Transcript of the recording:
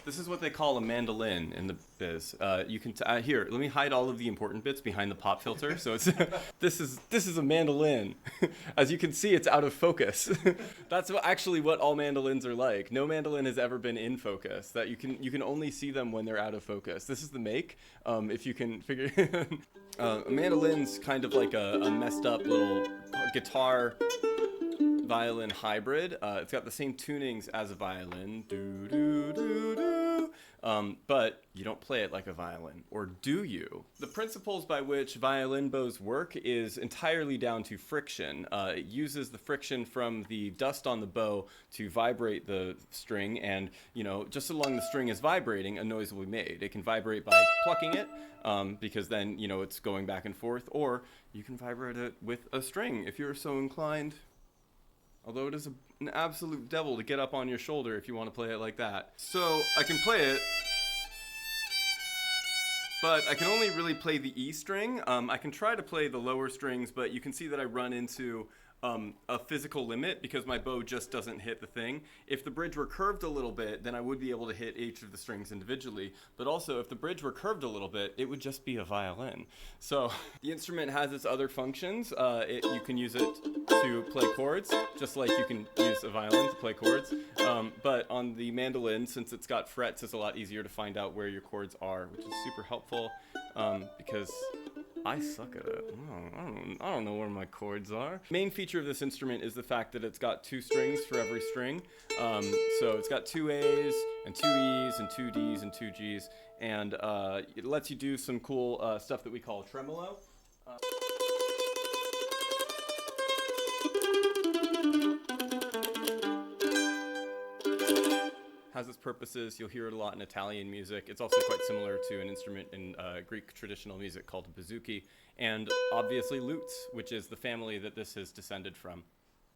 This is what they call a mandolin in the biz. You can here. Let me hide all of the important bits behind the pop filter. So it's this is a mandolin. As you can see, it's out of focus. That's actually what all mandolins are like. No mandolin has ever been in focus. That you can only see them when they're out of focus. This is the make. If you can figure, a mandolin's kind of like a messed up little guitar violin hybrid. It's got the same tunings as a violin, do do do do, but you don't play it like a violin, or do you? The principles by which violin bows work is entirely down to friction. It uses the friction from the dust on the bow to vibrate the string, and just so long the string is vibrating, a noise will be made. It can vibrate by plucking it, because then it's going back and forth, or you can vibrate it with a string if you're so inclined. Although it is an absolute devil to get up on your shoulder if you want to play it like that. So I can play it, but I can only really play the E string. I can try to play the lower strings, but you can see that I run into a physical limit because my bow just doesn't hit the thing. If the bridge were curved a little bit, then I would be able to hit each of the strings individually. But also, if the bridge were curved a little bit, it would just be a violin. So the instrument has its other functions. You can use it to play chords, just like you can use a violin to play chords. But on the mandolin, since it's got frets, it's a lot easier to find out where your chords are, which is super helpful because I suck at it. I don't know where my chords are. Main feature of this instrument is the fact that it's got 2 strings for every string. So it's got 2 A's and 2 E's and 2 D's and 2 G's. And it lets you do some cool stuff that we call tremolo. Has its purposes. You'll hear it a lot in Italian music. It's also quite similar to an instrument in Greek traditional music called bouzouki, and obviously lutes, which is the family that this has descended from.